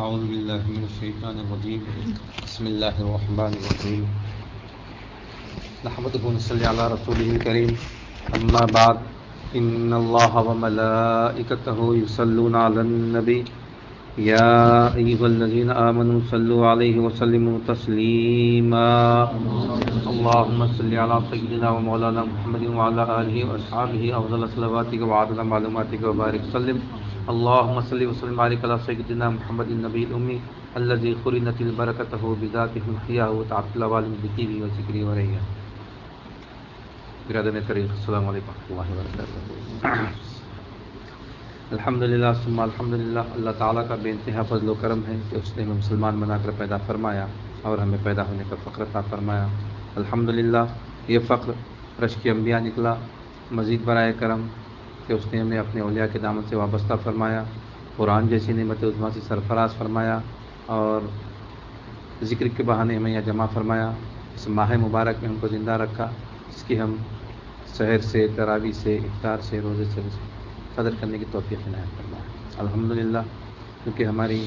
اعوذ باللہ من الشیطان الرجیم بسم اللہ الرحمن الرحیم نحمدہ ونصلی علی رسولہ الکریم اما بعد ان اللہ وملائکتہ یصلون علی النبی یا ایھا الذین آمنوا صلوا علیہ وسلموا تسلیما اللہم صل علی سیدنا و مولانا محمد وعلی آلہ واصحابہ افضل صلواتک وعدد معلوماتک وبارک وسلم اللهم صل وسلم وبارك على سيدنا محمد النبي الأمي الذي قرنت البركته بذاته الحياة وتعطل العوالم بطيبه وذكره وريحه. برادران کریم السلام علیکم ورحمۃ اللہ وبرکاتہ. الحمدللہ ثم الحمدللہ، اللہ تعالیٰ کا بے انتہا فضل و کرم ہے کہ اس نے ہمیں مسلمان بنا کر پیدا فرمایا اور ہمیں پیدا ہونے کا فخر عطا فرمایا. الحمدللہ یہ فخر رشک انبیاء نکلا، مزید برائے کرم کہ اس نے ہمیں اپنے اولیاء کے دامن سے وابستہ فرمایا، قرآن جیسی نعمت عظمیٰ سے سرفراز فرمایا اور ذکر کے بہانے ہمیں یہاں جمع فرمایا. اس ماہ مبارک میں ہم کو زندہ رکھا، اس کی ہم سحر سے، تراویح سے، افطار سے، روزے سے قدر کرنے کی توفیق عنایت فرمایا. الحمدللہ کیونکہ ہماری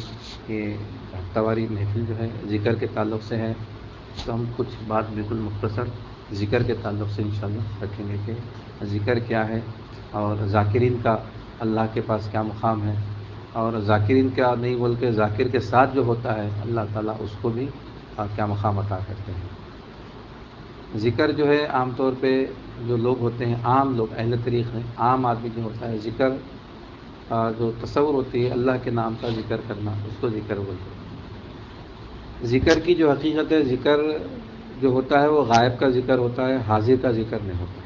یہ ہفتہ واری محفل جو ہے ذکر کے تعلق سے ہے، تو ہم کچھ بات بالکل مختصر ذکر کے تعلق سے انشاءاللہ رکھیں گے کہ ذکر کیا ہے اور ذاکرین کا اللہ کے پاس کیا مقام ہے، اور ذاکرین کا نہیں بول کے ذاکر کے ساتھ جو ہوتا ہے اللہ تعالیٰ اس کو بھی کیا مقام عطا کرتے ہیں. ذکر جو ہے عام طور پہ جو لوگ ہوتے ہیں، عام لوگ، اہل طریق ہیں، عام آدمی جو ہوتا ہے، ذکر جو تصور ہوتی ہے اللہ کے نام کا ذکر کرنا، اس کو ذکر بولتے ہیں. ذکر کی جو حقیقت ہے، ذکر جو ہوتا ہے وہ غائب کا ذکر ہوتا ہے، حاضر کا ذکر نہیں ہوتا.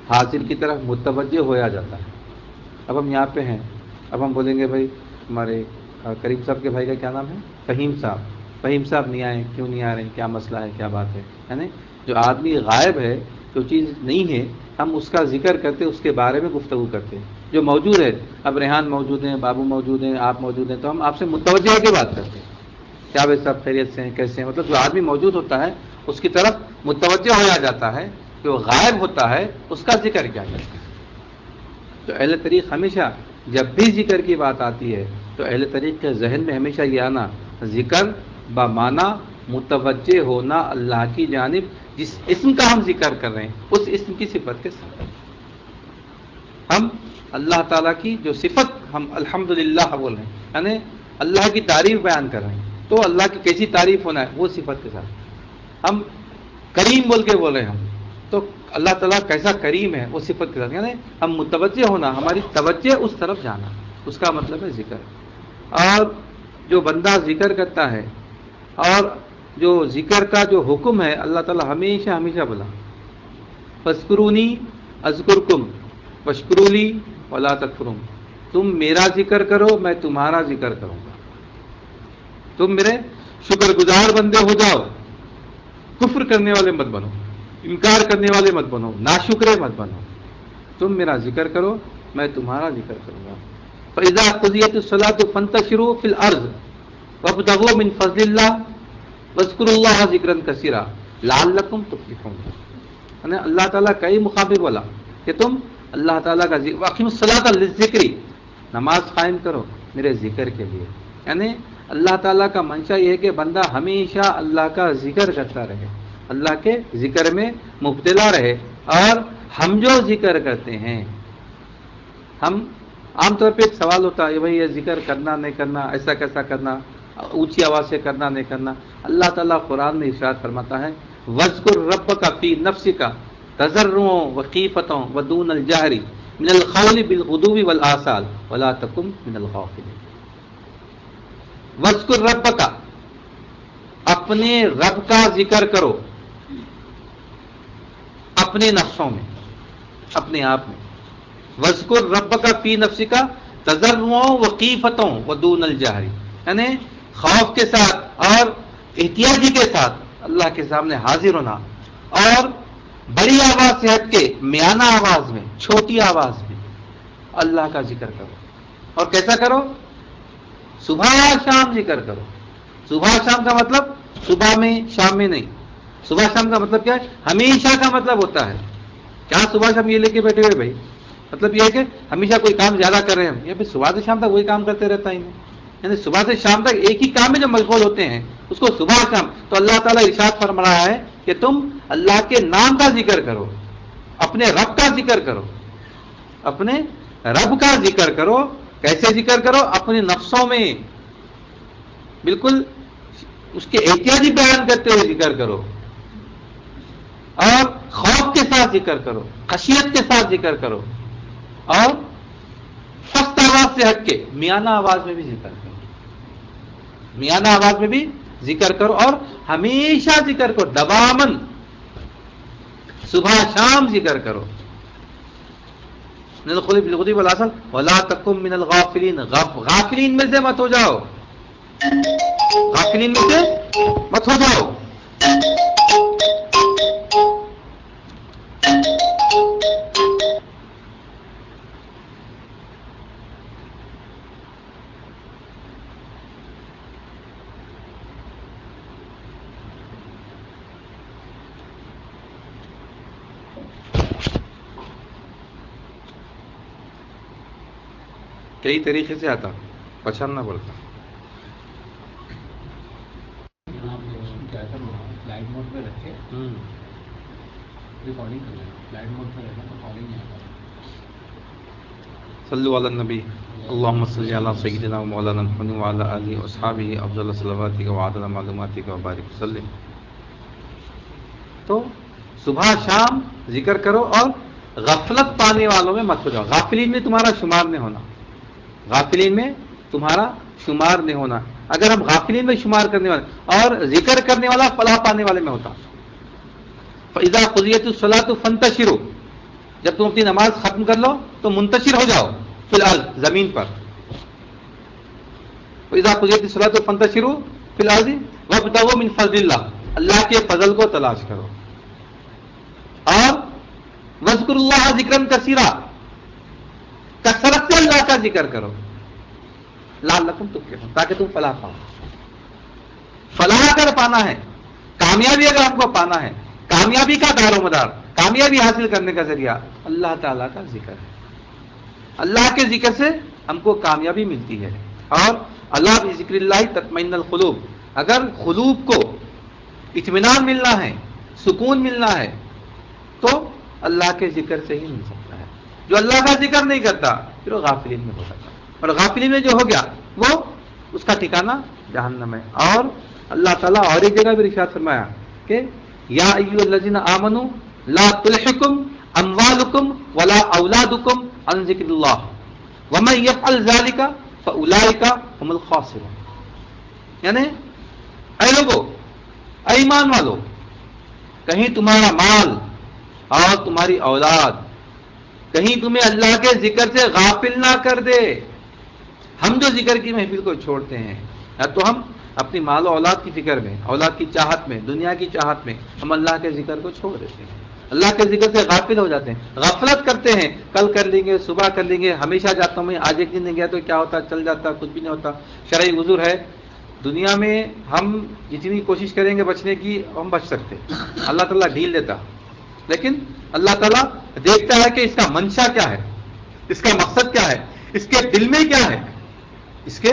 حاضر کی طرف متوجہ ہویا جاتا ہے. اب ہم یہاں پہ ہیں، اب ہم بولیں گے بھائی ہمارے کریم صاحب کے بھائی کا کیا نام ہے؟ فہیم صاحب. فہیم صاحب نہیں آئے، کیوں نہیں آ رہے ہیں، کیا مسئلہ ہے، کیا بات ہے؟ یعنی جو آدمی غائب ہے، جو چیز نہیں ہے، ہم اس کا ذکر کرتے، اس کے بارے میں گفتگو کرتے ہیں. جو موجود ہے، اب ریحان موجود ہیں، بابو موجود ہیں، آپ موجود ہیں، تو ہم آپ سے متوجہ ہو کے بات کرتے ہیں. کیا بھائی صاحب خیریت سے ہیں، کیسے ہیں؟ مطلب جو آدمی موجود ہوتا ہے اس کی طرف متوجہ ہویا جاتا ہے. جو غائب ہوتا ہے اس کا ذکر کیا کرتے ہیں. تو اہل طریق ہمیشہ جب بھی ذکر کی بات آتی ہے تو اہل طریق کے ذہن میں ہمیشہ یہ آنا، ذکر بمعنی متوجہ ہونا اللہ کی جانب، جس اسم کا ہم ذکر کر رہے ہیں اس اسم کی صفت کے ساتھ. ہم اللہ تعالیٰ کی جو صفت ہم الحمدللہ بول رہے ہیں، یعنی اللہ کی تعریف بیان کر رہے ہیں، تو اللہ کی کیسی تعریف ہونا ہے وہ صفت کے ساتھ. ہم کریم بول کے بول رہے ہیں، ہم تو اللہ تعالیٰ کیسا کریم ہے وہ صفت کے ساتھ، یعنی ہم متوجہ ہونا، ہماری توجہ اس طرف جانا، اس کا مطلب ہے ذکر. اور جو بندہ ذکر کرتا ہے اور جو ذکر کا جو حکم ہے، اللہ تعالیٰ ہمیشہ ہمیشہ بولا فاذکرونی اذکرکم واشکروا لی ولا تکفرون. تم میرا ذکر کرو، میں تمہارا ذکر کروں گا. تم میرے شکر گزار بندے ہو جاؤ، کفر کرنے والے مت بنو، انکار کرنے والے مت بنو، ناشکرے مت بنو. تم میرا ذکر کرو، میں تمہارا ذکر کروں گا. فَإِذَا قُضِيَتِ الصَّلَاةُ فَانتَشِرُوا فِي الْأَرْضِ وَابْتَغُوا مِنْ فَضْلِ اللَّهِ وَاذْكُرُوا اللَّهَ ذِكْرًا كَثِيرًا لَعَلَّكُمْ تُفْلِحُونَ. یعنی اللہ تعالیٰ کئی مقام بولا کہ تم اللہ تعالیٰ کا ذکر، وَأَقِیمُوا الصَّلَاةَ لِلذِّکْرِ، نماز قائم کرو میرے ذکر کے لیے. یعنی اللہ تعالیٰ کا منشا یہ ہے کہ بندہ ہمیشہ اللہ کا ذکر کرتا رہے، اللہ کے ذکر میں مبتلا رہے. اور ہم جو ذکر کرتے ہیں، ہم عام طور پہ ایک سوال ہوتا ہے بھائی یہ ذکر کرنا نہیں کرنا، ایسا کیسا کرنا، اونچی آواز سے کرنا نہیں کرنا. اللہ تعالیٰ قرآن میں ارشاد فرماتا ہے وَاذْكُرْ رَبَّكَ فِي نَفْسِكَ تَضَرُّعًا وَخِيفَةً وَدُونَ الْجَهْرِ مِنَ الْقَوْلِ بِالْغُدُوِّ وَالْآصَالِ وَلَا تَكُن مِنَ الْغَافِلِينَ. وَاذْكُرْ رَبَّكَ، اپنے رب کا ذکر کرو، اپنے نفسوں میں، اپنے آپ میں. وَاذْكُرْ رَبَّكَ فِي نَفْسِكَ تَضَرُّعًا وَخِيفَةً وَدُونَ الْجَهْرِ، یعنی خوف کے ساتھ اور احتیاطی کے ساتھ اللہ کے سامنے حاضر ہونا، اور بڑی آواز سے ہٹ کے میانہ آواز میں، چھوٹی آواز میں اللہ کا ذکر کرو. اور کیسا کرو؟ صبح شام ذکر کرو. صبح شام کا مطلب صبح میں شام میں نہیں. صبح شام کا مطلب کیا ہے؟ ہمیشہ کا مطلب ہوتا ہے. کیا صبح شام یہ لے کے بیٹھے ہوئے بھائی، مطلب یہ ہے کہ ہمیشہ کوئی کام زیادہ کر رہے ہیں ہم، یہ صبح سے شام تک وہی کام کرتے رہتا ہی نہیں. یعنی صبح سے شام تک ایک ہی کام میں جو مشغول ہوتے ہیں اس کو صبح شام. تو اللہ تعالیٰ ارشاد فرما رہا ہے کہ تم اللہ کے نام کا ذکر کرو, اپنے رب کا ذکر کرو, اپنے رب کا ذکر کرو. کیسے ذکر کرو؟ اپنے نفسوں میں بالکل اس کے احتیاطی بیان کرتے ہوئے ذکر کرو, اور خوف کے ساتھ ذکر کرو, خشیت کے ساتھ ذکر کرو, اور پست آواز سے ہٹ کے میانہ آواز میں بھی ذکر کرو. میانہ آواز میں بھی ذکر کرو اور ہمیشہ ذکر کرو, دوامن صبح شام ذکر کرو. وَلَا تَكُن مِّنَ الْغَافِلِينَ, غافلین میں سے مت ہو جاؤ, غافلین میں سے مت ہو جاؤ. کئی طریقے سے آتا, پچھاننا پڑتا. فلائٹ موڈ پہ رکھے ریکارڈنگ کر لیں, فلائٹ موڈ پہ رکھے تو کالنگ نہیں آتا. صلو علی النبی اللہم صلی علی سیدنا و مولانا محمد وعلی آلہ واصحابہ افضل صلواتک وعدد معلوماتک وبارک وسلم. تو صبح شام ذکر کرو اور غفلت پانے والوں میں مت ہو جاؤ. غافلین میں تمہارا شمار نہیں ہونا, غافلین میں تمہارا شمار نہیں ہونا. اگر ہم غافلین میں شمار کرنے والے اور ذکر کرنے والا فلاح پانے والے میں ہوتا. فَإِذَا قُضِيَتِ الصَّلَاةُ فَانْتَشِرُوا, جب تم اپنی نماز ختم کر لو تو منتشر ہو جاؤ فی الارض, زمین پر. فَإِذَا قُضِيَتِ الصَّلَاةُ فَانْتَشِرُوا فِي الارض وَابْتَغُوا مِنْ فَضْلِ اللَّهِ, اللہ کے فضل کو تلاش کرو. اور وَاذْكُرُوا اللَّهَ ذِكْرًا كَثِيرًا, کثرت سے اللہ کا ذکر کرو. لعلکم تفلحون, تاکہ تم فلاح پاؤ. فلاح اگر پانا ہے, کامیابی اگر ہم کو پانا ہے, کامیابی کا دار و مدار, کامیابی حاصل کرنے کا ذریعہ اللہ تعالیٰ کا ذکر ہے. اللہ کے ذکر سے ہم کو کامیابی ملتی ہے. اور اللہ بذکر اللہ تطمئن القلوب, اگر قلوب کو اطمینان ملنا ہے, سکون ملنا ہے, تو اللہ کے ذکر سے ہی مل سکتا ہے. جو اللہ کا ذکر نہیں کرتا پھر وہ غافلین میں ہو سکتا ہے, اور غافلین میں جو ہو گیا وہ اس کا ٹھکانہ جہنم ہے. اور اللہ تعالیٰ اور ایک جگہ بھی ارشاد فرمایا کہ یا ایھا الذین آمنوا لا تلھکم اموالکم ولا اولادکم عن ذکر اللہ ومن یفعل ذلک فاولئک هم الخاسرون. یعنی اے لوگو, اے ایمان والو, کہیں تمہارا مال اور تمہاری اولاد کہیں تمہیں اللہ کے ذکر سے غافل نہ کر دے. ہم جو ذکر کی محفل کو چھوڑتے ہیں, یا تو ہم اپنی مال و اولاد کی فکر میں, اولاد کی چاہت میں, دنیا کی چاہت میں ہم اللہ کے ذکر کو چھوڑ دیتے ہیں, اللہ کے ذکر سے غافل ہو جاتے ہیں, غفلت کرتے ہیں. کل کر لیں گے, صبح کر لیں گے, ہمیشہ جاتا ہوں میں, آج ایک دن نہیں گیا تو کیا ہوتا, چل جاتا, کچھ بھی نہیں ہوتا. شرعی عذر ہے. دنیا میں ہم جتنی کوشش کریں گے بچنے کی ہم بچ سکتے, اللہ تعالیٰ ڈھیل دیتا. لیکن اللہ تعالیٰ دیکھتا ہے کہ اس کا منشا کیا ہے, اس کا مقصد کیا ہے, اس کے دل میں کیا ہے, اس کے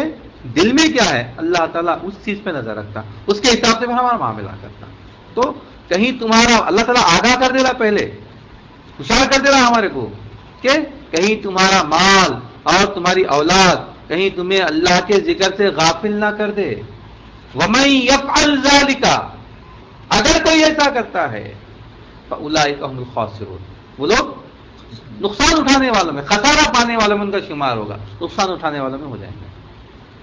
دل میں کیا ہے. اللہ تعالیٰ اس چیز پہ نظر رکھتا, اس کے حساب سے ہمارا معاملہ کرتا. تو کہیں تمہارا اللہ تعالیٰ آگاہ کر دے رہا, پہلے ہوشیار کر دے رہا ہمارے کو کہ کہیں تمہارا مال اور تمہاری اولاد کہیں تمہیں اللہ کے ذکر سے غافل نہ کر دے. وَمَن يَفْعَلْ ذَلِكَ, اگر کوئی ایسا کرتا ہے فَأُولَئِكَ هُمُ الْخَاسِرُونَ, وہ لوگ نقصان اٹھانے والوں میں, خسارہ پانے والوں میں ان کا شمار ہوگا, نقصان اٹھانے والوں میں ہو جائیں گے.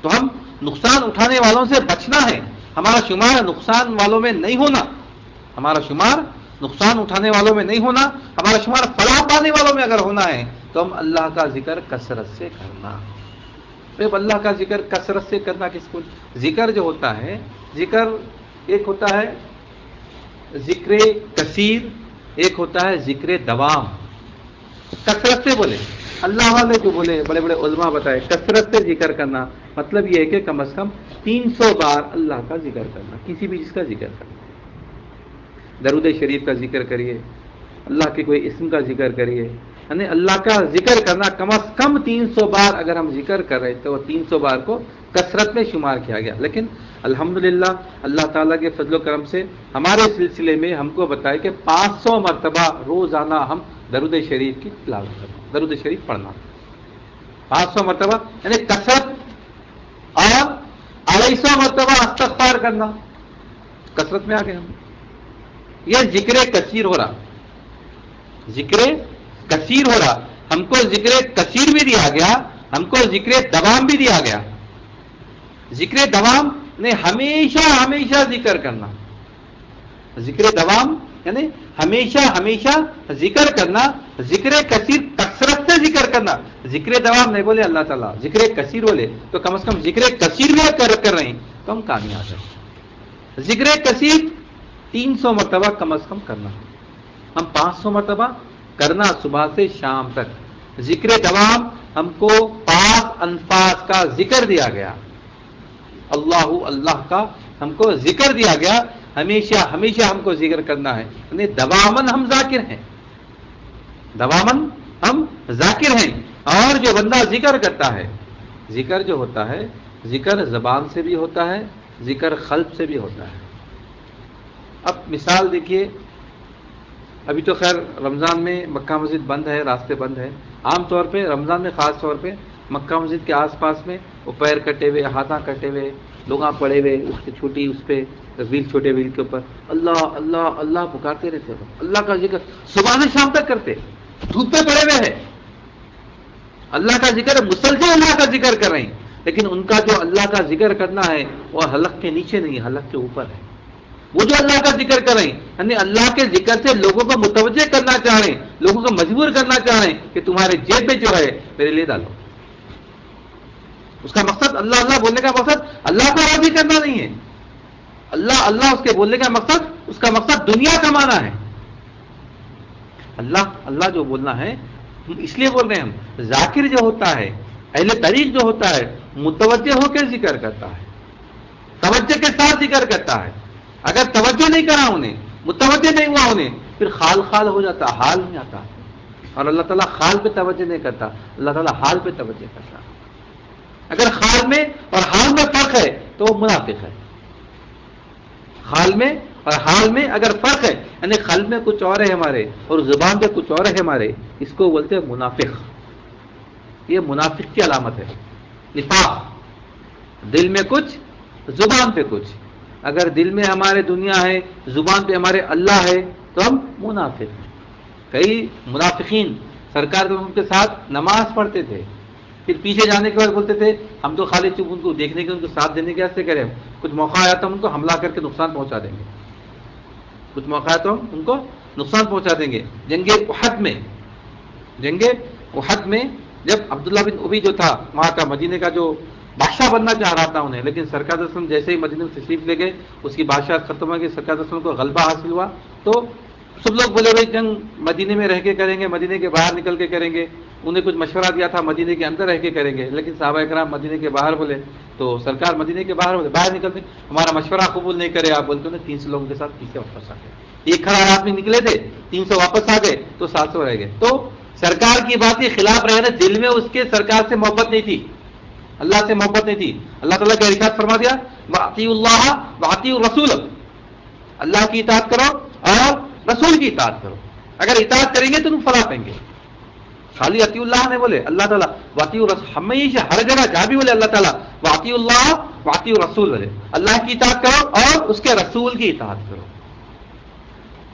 تو ہم نقصان اٹھانے والوں سے بچنا ہے, ہمارا شمار نقصان والوں میں نہیں ہونا, ہمارا شمار نقصان اٹھانے والوں میں نہیں ہونا, ہمارا شمار فلاح پانے والوں میں اگر ہونا ہے تو ہم اللہ کا ذکر کثرت سے کرنا. اب اللہ کا ذکر کثرت سے کرنا کس کو, ذکر جو ہوتا ہے, ذکر ایک ہوتا ہے ذکر کثیر, ایک ہوتا ہے ذکر دوام. کثرت سے بولے اللہ والے جو بولے, بڑے بڑے علماء بتائے, کثرت سے ذکر کرنا مطلب یہ ہے کہ کم از کم 300 بار اللہ کا ذکر کرنا, کسی بھی چیز کا ذکر کرنا. درود شریف کا ذکر کریے, اللہ کے کوئی اسم کا ذکر کریے, یعنی اللہ کا ذکر کرنا کم از کم 300 بار اگر ہم ذکر کر رہے تو وہ 300 بار کو کثرت میں شمار کیا گیا. لیکن الحمدللہ اللہ تعالیٰ کے فضل و کرم سے ہمارے سلسلے میں ہم کو بتائے کہ 500 مرتبہ روزانہ ہم درود شریف کی تلاوت کرنا، درود شریف پڑھنا 500 مرتبہ یعنی کثرت، اور 250 مرتبہ استغفار کرنا، کثرت میں آ گئے ہم. یہ ذکر کثیر ہو رہا، ذکر کثیر ہو رہا. ہم کو ذکر کثیر بھی دیا گیا، ہم کو ذکر دوام بھی دیا گیا. ذکر دوام نے ہمیشہ ہمیشہ ذکر کرنا، ذکر دوام یعنی ہمیشہ ہمیشہ ذکر کرنا. ذکر کثیر کثرت سے ذکر کرنا. ذکر دوام نہیں بولے اللہ تعالیٰ، ذکر کثیر بولے تو کم از کم ذکر کثیر بھی کر رہے ہیں تو ہم کامیاب ہیں. ذکر کثیر 300 مرتبہ کم از کم کرنا، ہم 500 مرتبہ کرنا صبح سے شام تک. ذکر دوام ہم کو 5 الفاظ کا ذکر دیا گیا، اللہ اللہ کا ہم کو ذکر دیا گیا. ہمیشہ ہمیشہ ہم کو ذکر کرنا ہے، یعنی دوامن ہم ذاکر ہیں، دوامن ہم ذاکر ہیں. اور جو بندہ ذکر کرتا ہے، ذکر جو ہوتا ہے، ذکر زبان سے بھی ہوتا ہے، ذکر قلب سے بھی ہوتا ہے. اب مثال دیکھیے، ابھی تو خیر رمضان میں مکہ مسجد بند ہے، راستے بند ہیں. عام طور پہ رمضان میں خاص طور پہ مکہ مسجد کے آس پاس میں وہ پیر کٹے ہوئے، ہاتھاں کٹے ہوئے لوگ پڑے ہوئے، اس کی چھوٹی اس پہ ویل، چھوٹے ویل کے اوپر اللہ اللہ اللہ پکارتے رہتے، اللہ کا ذکر صبح سے شام تک کرتے، دھوپ پہ پڑے ہوئے ہیں، اللہ کا ذکر مسلسل اللہ کا ذکر کر رہے ہیں. لیکن ان کا جو اللہ کا ذکر کرنا ہے وہ حلق کے نیچے نہیں، حلق کے اوپر ہے. وہ جو اللہ کا ذکر کر رہے ہیں یعنی اللہ کے ذکر سے لوگوں کو متوجہ کرنا چاہ رہے ہیں، لوگوں کو مجبور کرنا چاہ رہے ہیں کہ تمہارے جیب میں جو ہے میرے لیے ڈالو. اس کا مقصد اللہ اللہ بولنے کا مقصد اللہ کو راضی کرنا نہیں ہے. اللہ اللہ اس کے بولنے کا مقصد، اس کا مقصد دنیا کمانا ہے. اللہ اللہ جو بولنا ہے ہم اس لیے بول رہے ہیں. ہم ذاکر جو ہوتا ہے، اہل طریق جو ہوتا ہے، متوجہ ہو کے ذکر کرتا ہے، توجہ کے ساتھ ذکر کرتا ہے. اگر توجہ نہیں کرا انہیں، متوجہ نہیں ہوا انہیں، پھر خال خال ہو جاتا، حال نہیں آتا. اور اللہ تعالیٰ خال پہ توجہ نہیں کرتا، اللہ تعالیٰ حال پہ توجہ کرتا. اگر خال میں اور حال میں فرق ہے تو وہ منافق ہے. خال میں اور حال میں اگر فرق ہے، یعنی قلب میں کچھ اور ہے ہمارے اور زبان پہ کچھ اور ہے ہمارے، اس کو بولتے ہیں منافق. یہ منافق کی علامت ہے. نفاق، دل میں کچھ زبان پہ کچھ. اگر دل میں ہمارے دنیا ہے، زبان پہ ہمارے اللہ ہے تو ہم منافق ہیں. کئی منافقین سرکار ان کے ساتھ نماز پڑھتے تھے، پھر پیچھے جانے کے بعد بولتے تھے ہم تو خالی چپ ان کو دیکھنے کے، ان کو ساتھ دینے کے واسطے کریں، کچھ موقع آیا تو ہم ان کو حملہ کر کے نقصان پہنچا دیں گے، کچھ موقع آیا تو ہم ان کو نقصان پہنچا دیں گے. جنگ احد میں جب عبداللہ بن ابی جو تھا وہاں کا، مدینے کا جو بادشاہ بننا چاہ رہا تھا انہیں، لیکن سرکار صلی اللہ علیہ وسلم جیسے ہی مدینے میں تشریف لے گئے اس کی بادشاہ ختم ہو گئی، سرکار صلی اللہ علیہ وسلم کو غلبہ حاصل ہوا تو سب لوگ بولے بھائی جنگ مدینے میں رہ کے کریں گے، مدینے کے باہر نکل کے کریں گے. انہیں کچھ مشورہ دیا تھا مدینے کے اندر رہ کے کریں گے، لیکن صحابہ کرام مدینے کے باہر بولے تو سرکار مدینے کے باہر بولے، باہر نکلتے ہمارا مشورہ قبول نہیں کرے آپ بولتے ہیں. 300 لوگوں کے ساتھ پیچھے واپس آ گئے. ایک کھڑا آدمی نکلے تھے، 300 واپس آ گئے تو 700 رہ گئے. تو سرکار کی بات کے خلاف رہے، دل میں اس کے سرکار سے محبت نہیں تھی، اللہ سے محبت نہیں تھی. اللہ تعالیٰ کا ارشاد فرما دیا وَأَطِيعُوا اللَّهَ وَأَطِيعُوا الرَّسُولَ، اللہ کی اطاعت کرو اور رسول کی اطاعت کرو. اگر اطاعت کریں گے تو تم فلاح پائیں گے. خالی اطیع اللہ نے بولے اللہ تعالیٰ، واطیع الرسول، ہمیشہ ہر جگہ جہاں بھی بولے اللہ تعالیٰ واطیع اللہ واطیع الرسول بولے، اللہ کی اطاعت کرو اور اس کے رسول کی اطاعت کرو.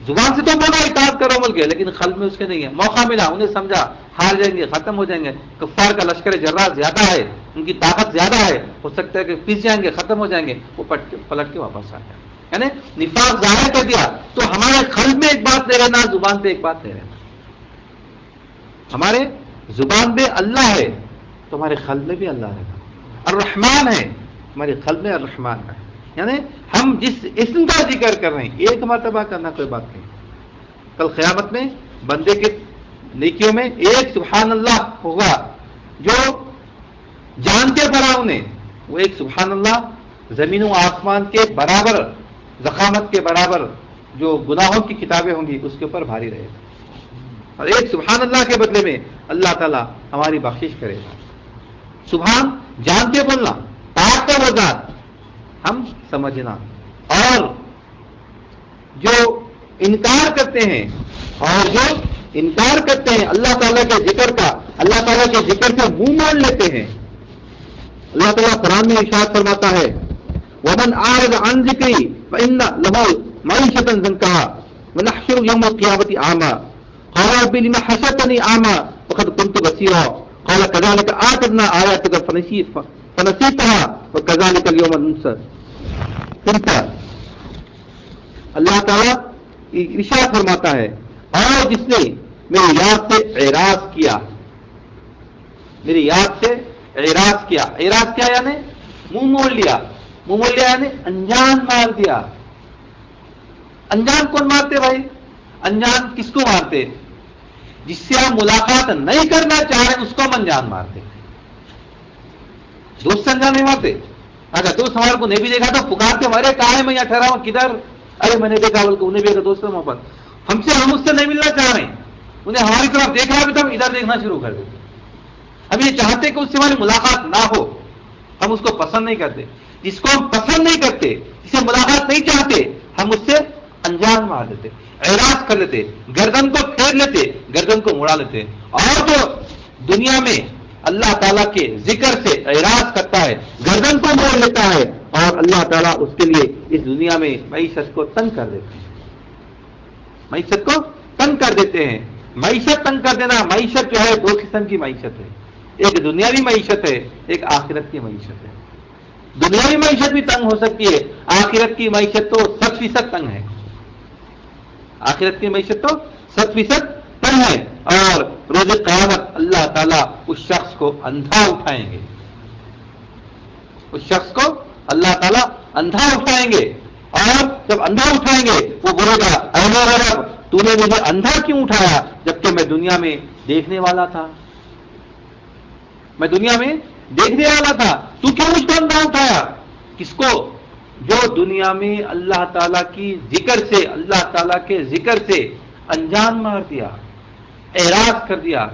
زبان سے تو بولا اطاعت کرو بول کے، لیکن قلب میں اس کے نہیں ہے. موقع ملا انہیں سمجھا ہار جائیں گے، ختم ہو جائیں گے، کفار کا لشکر جرار زیادہ ہے، ان کی طاقت زیادہ ہے، ہو سکتا ہے کہ پس جائیں گے، ختم ہو جائیں گے، وہ پلٹ کے واپس آ جائیں. یعنی نفاق ظاہر کر دیا تو ہمارے قلب میں ایک بات نہیں رہنا، زبان پہ ایک بات نہیں رہنا. ہمارے زبان پہ اللہ ہے تو ہمارے قلب میں بھی اللہ رہنا. الرحمن ہے ہمارے قلب میں، الرحمن ہے. یعنی ہم جس اسم کا ذکر کر رہے ہیں ایک مرتبہ کرنا کوئی بات نہیں. کل قیامت میں بندے کے نیکیوں میں ایک سبحان اللہ ہوگا جو جانتے پڑا انہیں، وہ ایک سبحان اللہ زمین و آسمان کے برابر، ضخامت کے برابر جو گناہوں کی کتابیں ہوں گی اس کے اوپر بھاری رہے گا. اور ایک سبحان اللہ کے بدلے میں اللہ تعالیٰ ہماری بخشش کرے گا. سبحان جان کے بولنا، پاک کا وہ ذات، ہم سمجھنا. اور جو انکار کرتے ہیں اللہ تعالیٰ کے ذکر کا، اللہ تعالیٰ کے ذکر سے منہ موڑ لیتے ہیں. اللہ تعالیٰ قرآن میں ارشاد فرماتا ہے وَمَنْ أَعْرَضَ عَنْ ذِكْرِي فَإِنَّ لَهُ مَعِيشَةً ضَنكًا وَنَحْشُرُهُ يَوْمَ الْقِيَامَةِ أَعْمَى قَالَ رَبِّ لِمَ حَشَرْتَنِي أَعْمَى وَقَدْ كُنْتُ بَصِيرًا قَالَ كَذَلِكَ آتَيْنَاكَ آيَاتِنَا فَنَسِيتَهَا وَكَذَلِكَ الْيَوْمَ تُنسَى. اللہ تعالیٰ ارشاد فرماتا ہے اور جس نے میری یاد سے اعراض کیا، میری یاد سے اعراض کیا. اعراض کیا یعنی منہ موڑ لیا. منہ موڑ لیا یعنی انجان مار دیا. انجان کون مارتے بھائی؟ انجان کس کو مارتے؟ جس سے آپ ملاقات نہیں کرنا چاہ رہے اس کو ہم انجان مارتے. دوست سے انجان نہیں مارتے. اگر دوست ہمارے کو نہیں بھی دیکھا تو پکار کے ہمارے کہاں ہے، میں یہاں ٹھہرا ہوں، کدھر؟ ارے میں نے دیکھا بول کے انہیں بھی دوست سے محبت ہم اس سے نہیں ملنا چاہ رہے ہیں، انہیں ہماری طرف دیکھ رہا بھی تو ہم ادھر دیکھنا شروع کر دیتے. ہم یہ چاہتے کہ اس سے ہماری ملاقات نہ ہو، ہم اس کو پسند نہیں کرتے. جس کو ہم پسند نہیں کرتے، جسے ملاقات نہیں چاہتے، ہم اس سے انجان مار دیتے، اعراض کر لیتے، گردن کو پھیر لیتے، گردن کو مڑا لیتے. اور جو دنیا میں اللہ تعالیٰ کے ذکر سے اعراض کرتا ہے، گردن کو موڑ لیتا ہے، اور اللہ تعالیٰ اس کے لیے اس دنیا میں معیشت کو تنگ کر دیتے ہیں. معیشت کو تنگ کر دیتے ہیں. معیشت تنگ کر دینا، معیشت جو ہے دو قسم کی معیشت ہے. ایک دنیاوی معیشت ہے، ایک آخرت کی معیشت ہے. دنیاوی معیشت بھی تنگ ہو سکتی ہے، آخرت کی معیشت تو 100% تنگ ہے. آخرت کی معیشت تو 100% تنگ ہے. اور روز قیامت اللہ تعالیٰ اس شخص کو اندھا اٹھائیں گے. اس شخص کو اللہ تعالیٰ اندھا اٹھائیں گے. اور جب اندھا اٹھائیں گے وہ بولے گا اے میرے رب تو نے مجھے اندھا کیوں اٹھایا جبکہ میں دنیا میں دیکھنے والا تھا. میں دنیا میں دیکھنے والا تھا، تو کیوں مجھ کو اندھا اٹھایا؟ کس کو؟ جو دنیا میں اللہ تعالیٰ کی ذکر سے، اللہ تعالیٰ کے ذکر سے انجان مار دیا، اعراض کر دیا،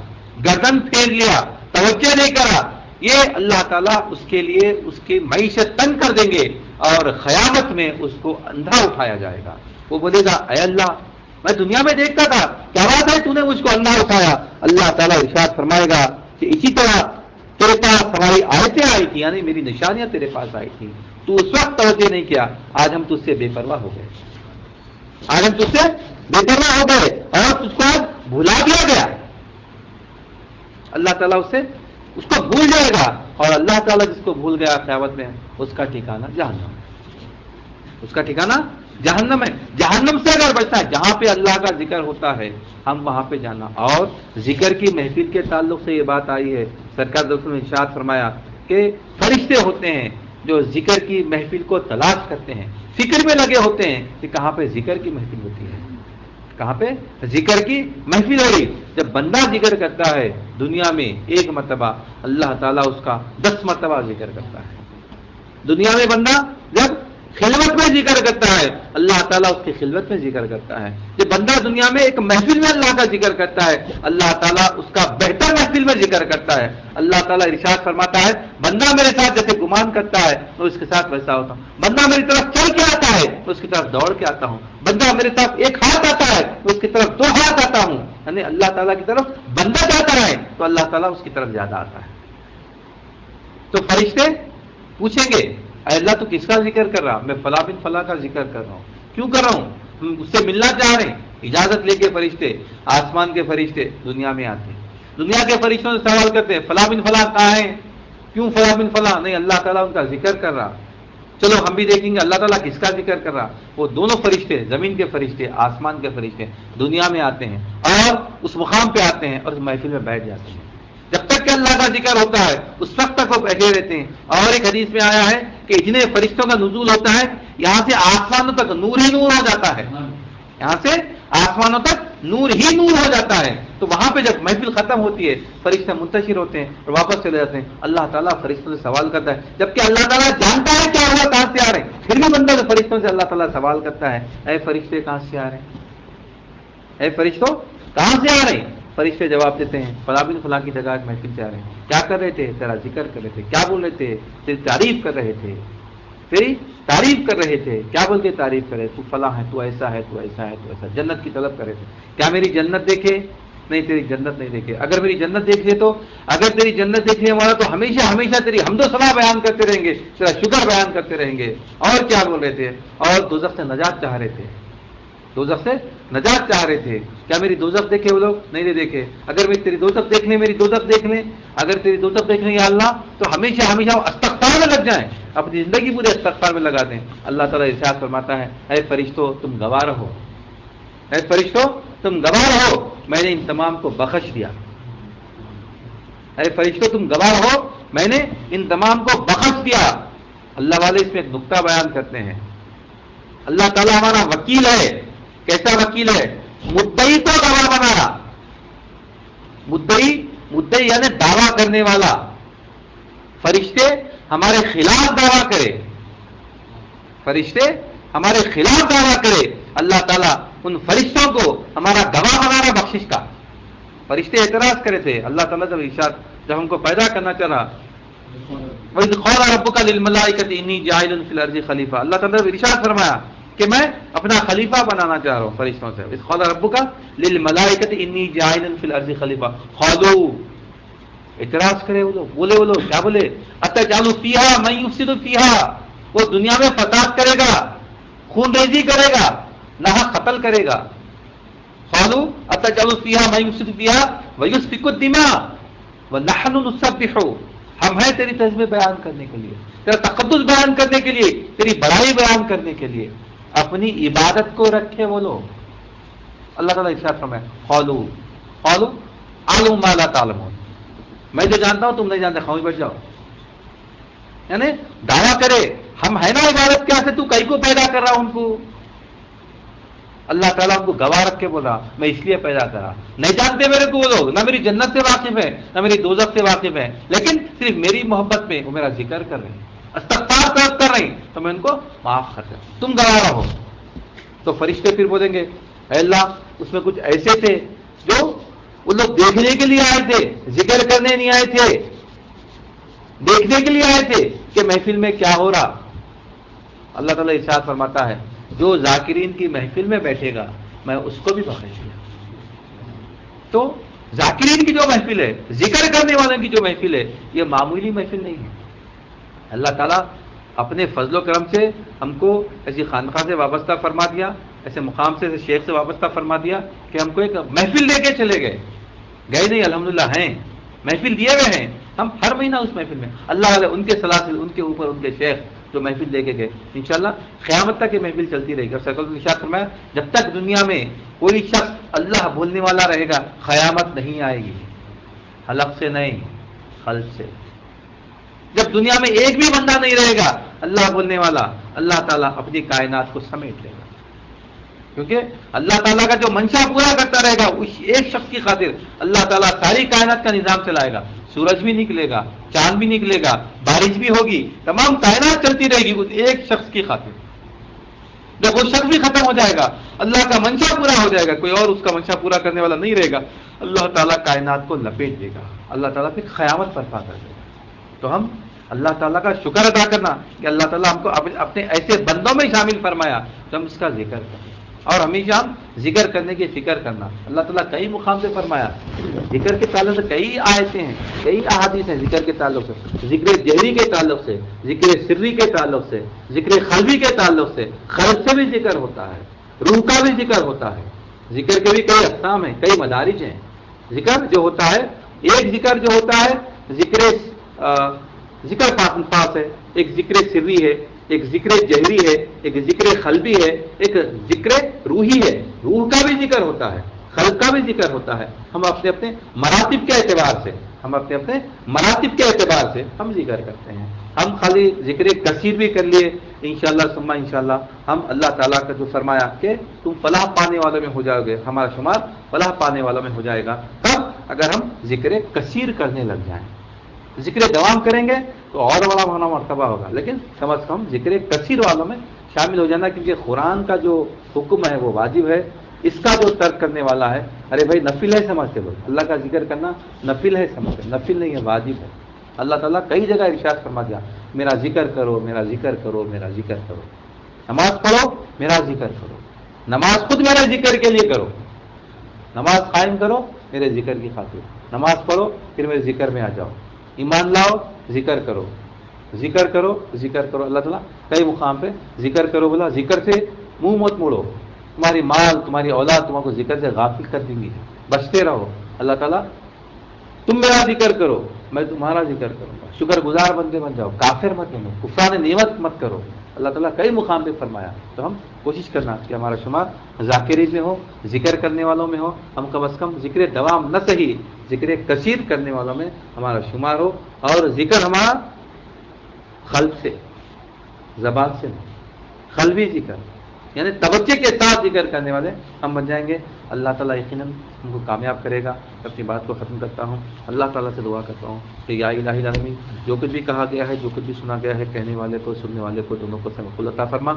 گردن پھیر لیا، توجہ نہیں کرا. یہ اللہ تعالیٰ اس کے لیے اس کی معیشت تنگ کر دیں گے اور قیامت میں اس کو اندھا اٹھایا جائے گا. وہ بولے گا اے اللہ میں دنیا میں دیکھتا تھا، کیا بات ہے تو نے مجھ کو اندھا اٹھایا؟ اللہ تعالیٰ ارشاد فرمائے گا کہ اسی طرح تیرے پاس ہماری آیتیں آئی تھی، یعنی میری نشانیاں تیرے پاس آئی تھی، تو اس وقت توجہ نہیں کیا. آج ہم تجھ سے بے پرواہ ہو گئے، آج ہم تجھ سے بے پرواہ ہو گئے اور تجھ کو آج بھلا دیا گیا. اللہ تعالیٰ اس کو بھول جائے گا. اور اللہ تعالیٰ جس کو بھول گیا قیامت میں اس کا ٹھکانہ جہنم ہے. اس کا ٹھکانہ جہنم ہے. جہنم سے اگر بچنا ہے، جہاں پہ اللہ کا ذکر ہوتا ہے ہم وہاں پہ جانا. اور ذکر کی محفل کے تعلق سے یہ بات آئی ہے، سرکار نے ارشاد فرمایا کہ فرشتے ہوتے ہیں جو ذکر کی محفل کو تلاش کرتے ہیں، فکر میں لگے ہوتے ہیں کہ کہاں پہ ذکر کی محفل ہوتی ہے، کہاں پہ ذکر کی محفل ہو رہی. جب بندہ ذکر کرتا ہے دنیا میں 1 مرتبہ، اللہ تعالیٰ اس کا 10 مرتبہ ذکر کرتا ہے. دنیا میں بندہ جب خلوت میں ذکر کرتا ہے اللہ تعالیٰ اس کی خلوت میں ذکر کرتا ہے. جب بندہ دنیا میں ایک محفل میں اللہ کا ذکر کرتا ہے اللہ تعالیٰ اس کا بہتر محفل میں ذکر کرتا ہے. اللہ تعالیٰ ارشاد فرماتا ہے بندہ میرے ساتھ جیسے گمان کرتا ہے میں اس کے ساتھ ویسا ہوتا ہوں. بندہ میری طرف چل کے آتا ہے میں اس کی طرف دوڑ کے آتا ہوں. بندہ میرے ساتھ 1 ہاتھ آتا ہے میں اس کی طرف 2 ہاتھ آتا ہوں. یعنی اللہ تعالیٰ کی طرف بندہ جاتا ہے تو اللہ تعالیٰ اس کی طرف زیادہ آتا ہے. تو فرشتے پوچھیں گے اے اللہ تو کس کا ذکر کر رہا؟ میں فلاں بن فلاں کا ذکر کر رہا ہوں. کیوں کر رہا ہوں؟ اس سے ملنا چاہ رہے ہیں. اجازت لے کے فرشتے، آسمان کے فرشتے دنیا میں آتے ہیں. دنیا کے فرشتوں سے سوال کرتے ہیں فلاں بن فلاں کہاں ہیں؟ کیوں فلاں بن فلاں؟ نہیں اللہ تعالیٰ ان کا ذکر کر رہا. چلو ہم بھی دیکھیں گے اللہ تعالیٰ کس کا ذکر کر رہا. وہ دونوں فرشتے، زمین کے فرشتے، آسمان کے فرشتے دنیا میں آتے ہیں اور اس مقام پہ آتے ہیں اور اس محفل میں بیٹھ جاتے ہیں. جب تک کہ اللہ کا ذکر ہوتا ہے اس وقت تک وہ بیٹھے رہتے ہیں. اور ایک حدیث میں آیا ہے کہ اتنے فرشتوں کا نزول ہوتا ہے یہاں سے آسمانوں تک نور ہی نور ہو جاتا ہے. یہاں سے آسمانوں تک نور ہی نور ہو جاتا ہے. تو وہاں پہ جب محفل ختم ہوتی ہے فرشتے منتشر ہوتے ہیں اور واپس چلے جاتے ہیں. اللہ تعالیٰ فرشتوں سے سوال کرتا ہے جبکہ اللہ تعالیٰ جانتا ہے کیا ہوا کہاں سے آ رہے ہیں. پھر بھی بندہ فرشتوں سے اللہ تعالیٰ سوال کرتا ہے اے فرشتے کہاں سے آ رہے ہیں؟ اے فرشتوں کہاں سے آ رہے ہیں؟ فرشتے جواب دیتے ہیں فلاں بن فلاں کی جگہ محفل سے آ رہے ہیں. کیا کر رہے تھے؟ تیرا ذکر کر رہے تھے. کیا بول رہے تھے؟ تیری تعریف کر رہے تھے. تیری تعریف کر رہے تھے. کیا بول کے تعریف کرے؟ تو فلاں ہے، تو ایسا ہے، تو ایسا ہے، تو ایسا. جنت کی طلب کر رہے تھے. کیا میری جنت دیکھے؟ نہیں، تیری جنت نہیں دیکھے. اگر میری جنت دیکھے تو، اگر تیری جنت دیکھنے والا تو ہمیشہ ہمیشہ تیری حمد و ثنا بیان کرتے رہیں گے، تیرا شکر بیان کرتے رہیں گے. اور کیا بول رہے تھے؟ اور دوزخ سے نجات چاہ رہے تھے. دوزخ سے نجات چاہ رہے تھے. کیا میری دوزخ دیکھے وہ لوگ؟ نہیں دیکھے. اگر میں تیری دوزخ دیکھ لیں، میری دوزخ دیکھ لیں، اگر تیری دوزخ دیکھ لیں یا اللہ، تو ہمیشہ ہمیشہ وہ استغفار میں لگ جائیں، اپنی زندگی پورے استغفار میں لگا دیں. اللہ تعالیٰ ارشاد فرماتا ہے اے فرشتوں تم گواہ رہو، اے فرشتوں تم گواہ رہو، میں نے ان تمام کو بخش دیا. اے فرشتوں تم گواہ رہو، میں نے ان تمام کو بخش دیا. اللہ والے اس میں ایک نقطہ بیان کرتے ہیں. اللہ تعالیٰ ہمارا وکیل ہے. کیسا وکیل ہے؟ مدعی کو گواہ بنایا. مدعی یعنی دعویٰ کرنے والا. فرشتے ہمارے خلاف دعویٰ کرے، فرشتے ہمارے خلاف دعویٰ کرے، اللہ تعالیٰ ان فرشتوں کو ہمارا گواہ بنانا بخشش کا. فرشتے اعتراض کرے تھے. اللہ تعالیٰ جب ہم کو پیدا کرنا چاہا، وَإِذْ قَالَ رَبُّكَ لِلْمَلَائِكَةِ إِنِّي جَاعِلٌ فِي الْأَرْضِ خَلِيفَةً. اللہ تعالیٰ نے ارشاد فرمایا کہ میں اپنا خلیفہ بنانا چاہ رہا ہوں فرشتوں سے. وَإِذْ قَالَ رَبُّكَ لِلْمَلَائِكَةِ إِنِّي جَاعِلٌ فِي الْأَرْضِ خَلِيفَةً. قَالُوا، اعتراض کرے وہ لوگ، بولے وہ لوگ، کیا بولے؟ أَتَجْعَلُ فِيهَا مَن يُفْسِدُ فِيهَا. وہ دنیا میں فساد کرے گا، خون ریزی کرے گا، ناحق قتل کرے گا. قَالُوا أَتَجْعَلُ فِيهَا مَن يُفْسِدُ فِيهَا وَيُسْفِكُ الدِّمَاءَ وَنَحْنُ نُسَبِّحُ. ہم ہیں تیری تسبیح بیان کرنے کے لیے، تیرا تقدس بیان کرنے کے لیے، تیری بڑائی بیان کرنے کے لیے. اپنی عبادت کو رکھے وہ لوگ. اللہ تعالیٰ ارشاد فرمائے قالوا اعلم ما لا تعلمون. میں جو جانتا ہوں تم نہیں جانتے، خاموش بیٹھ جاؤ. یعنی دعویٰ کرے ہم ہے نا عبادت کیا سے، تو کئی کو پیدا کر رہا ہوں ان کو. اللہ تعالیٰ ان کو گواہ رکھ کے بولا میں اس لیے پیدا کرا. نہیں جانتے میرے کو وہ لوگ، نہ میری جنت سے واقف ہے، نہ میری دوزخ سے واقف ہے، لیکن صرف میری محبت میں وہ میرا ذکر کر رہے ہیں، استغفار کر رہے ہیں، تو میں ان کو معاف کرتا ہوں، تم گواہ رہو. تو فرشتے پھر بولیں گے اے اللہ اس میں کچھ ایسے تھے جو وہ لوگ دیکھنے کے لیے آئے تھے، ذکر کرنے نہیں آئے تھے، دیکھنے کے لیے آئے تھے کہ محفل میں کیا ہو رہا. اللہ تعالیٰ ارشاد فرماتا ہے جو ذاکرین کی محفل میں بیٹھے گا میں اس کو بھی بخش دیا. تو ذاکرین کی جو محفل ہے، ذکر کرنے والوں کی جو محفل ہے، یہ معمولی محفل نہیں ہے. اللہ تعالیٰ اپنے فضل و کرم سے ہم کو ایسی خانقاہ سے وابستہ فرما دیا، ایسے مقام سے، ایسے شیخ سے وابستہ فرما دیا کہ ہم کو ایک محفل دے کے چلے گئے نہیں، الحمدللہ ہیں، محفل دیے ہوئے ہیں. ہم ہر مہینہ اس محفل میں اللہ والے ان کے سلاسل، ان کے اوپر ان کے شیخ جو محفل لے کے گئے، انشاءاللہ قیامت تک یہ محفل چلتی رہے گی. اور سرکار نے ارشاد فرمایا جب تک دنیا میں کوئی شخص اللہ بولنے والا رہے گا قیامت نہیں آئے گی. حلق سے نہیں، خلق سے. جب دنیا میں ایک بھی بندہ نہیں رہے گا اللہ بولنے والا، اللہ تعالیٰ اپنی کائنات کو سمیٹ لے گا. کیونکہ اللہ تعالیٰ کا جو منشا پورا کرتا رہے گا اس ایک شخص کی خاطر اللہ تعالیٰ ساری کائنات کا نظام چلائے گا. سورج بھی نکلے گا، چاند بھی نکلے گا، بارش بھی ہوگی، تمام کائنات چلتی رہے گی اس ایک شخص کی خاطر. جب وہ شخص بھی ختم ہو جائے گا اللہ کا منشا پورا ہو جائے گا، کوئی اور اس کا منشا پورا کرنے والا نہیں رہے گا، اللہ تعالیٰ کائنات کو لپیٹ دے گا، اللہ تعالیٰ پھر قیامت برپا کر دے گا. تو ہم اللہ تعالیٰ کا شکر ادا کرنا کہ اللہ تعالیٰ ہم کو اپنے ایسے بندوں میں شامل فرمایا جو ہم اس کا ذکر کریں، اور ہمیشہ ہم ذکر کرنے کی فکر کرنا. اللہ تعالیٰ کئی مقام سے فرمایا، ذکر کے تعلق سے کئی آیتیں ہیں، کئی احادیث ہیں ذکر کے تعلق سے، ذکر جہری کے تعلق سے، ذکر سری کے تعلق سے، ذکر قلبی کے تعلق سے. قلب سے بھی ذکر ہوتا ہے، روح کا بھی ذکر ہوتا ہے. ذکر کے بھی کئی اقسام ہیں، کئی مدارج ہیں. ذکر جو ہوتا ہے، ایک ذکر جو ہوتا ہے ذکر پاس ہے، ایک ذکر سری ہے، ایک ذکر جہری ہے، ایک ذکر قلبی ہے، ایک ذکر روحی ہے. روح کا بھی ذکر ہوتا ہے، قلب کا بھی ذکر ہوتا ہے. ہم اپنے اپنے مراتب کے اعتبار سے ہم ذکر کرتے ہیں. ہم خالی ذکر کثیر بھی کر لیے انشاءاللہ ثم انشاءاللہ ہم اللہ تعالیٰ کا جو فرمایا کہ تم فلاح پانے والوں میں ہو جاؤ گے، ہمارا شمار فلاح پانے والوں میں ہو جائے گا. تب اگر ہم ذکر کثیر کرنے لگ جائیں، ذکر دوام کریں گے تو اور بڑا معنی مرتبہ ہوگا، لیکن کم از کم ذکر کثیر والوں میں شامل ہو جانا، کیونکہ قرآن کا جو حکم ہے وہ واجب ہے، اس کا جو ترک کرنے والا ہے، ارے بھائی نفل ہے سمجھتے لوگ، اللہ کا ذکر کرنا نفل ہے سمجھتے، نفل نہیں ہے، واجب ہے۔ اللہ تعالیٰ کئی جگہ ارشاد فرما دیا، میرا ذکر کرو، میرا ذکر کرو، میرا ذکر کرو، نماز پڑھو میرا ذکر کرو، نماز خود میرے ذکر کے لیے کرو، نماز قائم کرو میرے ذکر کی خاطر، نماز پڑھو پھر میرے ذکر میں آ جاؤ، ایمان لاؤ ذکر کرو، ذکر کرو، ذکر کرو۔ اللہ تعالیٰ کئی مقام پہ ذکر کرو بولا، ذکر سے منہ مت موڑو، تمہاری مال تمہاری اولاد تمہارے کو ذکر سے غافل کر دیں گی، بچتے رہو۔ اللہ تعالیٰ تم میرا ذکر کرو میں تمہارا ذکر کروں گا، شکر گزار بندے بن جاؤ، کافر مت بنو، کفران نعمت مت کرو۔ اللہ تعالیٰ کئی مقام پہ فرمایا، تو ہم کوشش کرنا کہ ہمارا شمار ذاکرین میں ہو، ذکر کرنے والوں میں ہو، ہم کم از کم ذکر دوام نہ صحیح ذکر کثیر کرنے والوں میں ہمارا شمار ہو، اور ذکر ہمارا قلب سے، زبان سے نہیں، قلبی ذکر یعنی توجہ کے ساتھ ذکر کرنے والے ہم بن جائیں گے۔ اللہ تعالیٰ یقیناً ہم کو کامیاب کرے گا۔ اپنی بات کو ختم کرتا ہوں، اللہ تعالیٰ سے دعا کرتا ہوں کہ یا الہ العالمین، جو کچھ بھی کہا گیا ہے، جو کچھ بھی سنا گیا ہے، کہنے والے کو سننے والے کو دونوں کو سمقل عطا فرما،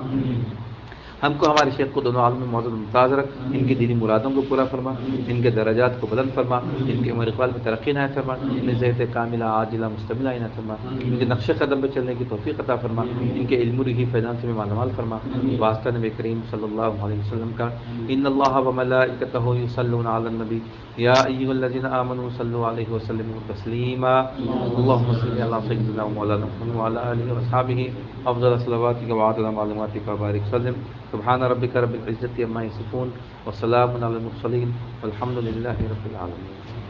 ہم کو ہمارے شیخ کو دونوں عالم میں معزز ممتاز رکھ، ان کی دینی مرادوں کو پورا فرما، ان کے درجات کو بلند فرما، ان کے عمر اقبال میں ترقی عنایت فرما، ان صحت کاملہ عاجلہ مستملہ عنایت فرما، ان کے نقش قدم پہ چلنے کی توفیق عطا فرما، ان کے علم رہی فیضان سے مالا مال فرما، واسطہ نبی کریم صلی اللہ علیہ وسلم کا، ان اللہ و ملائکتہ یصلون علی النبی یا ایھا الذین آمنوا صلوا علیہ وسلموا تسلیما، اللهم صل علی سیدنا و مولانا محمد وعلی آلہ وصحبہ افضل صلواتک وعدد معلوماتک وبارک وسلم۔ سبحان ربک رب العزة عما یصفون وسلام علی المرسلین والحمد للہ رب العالمین۔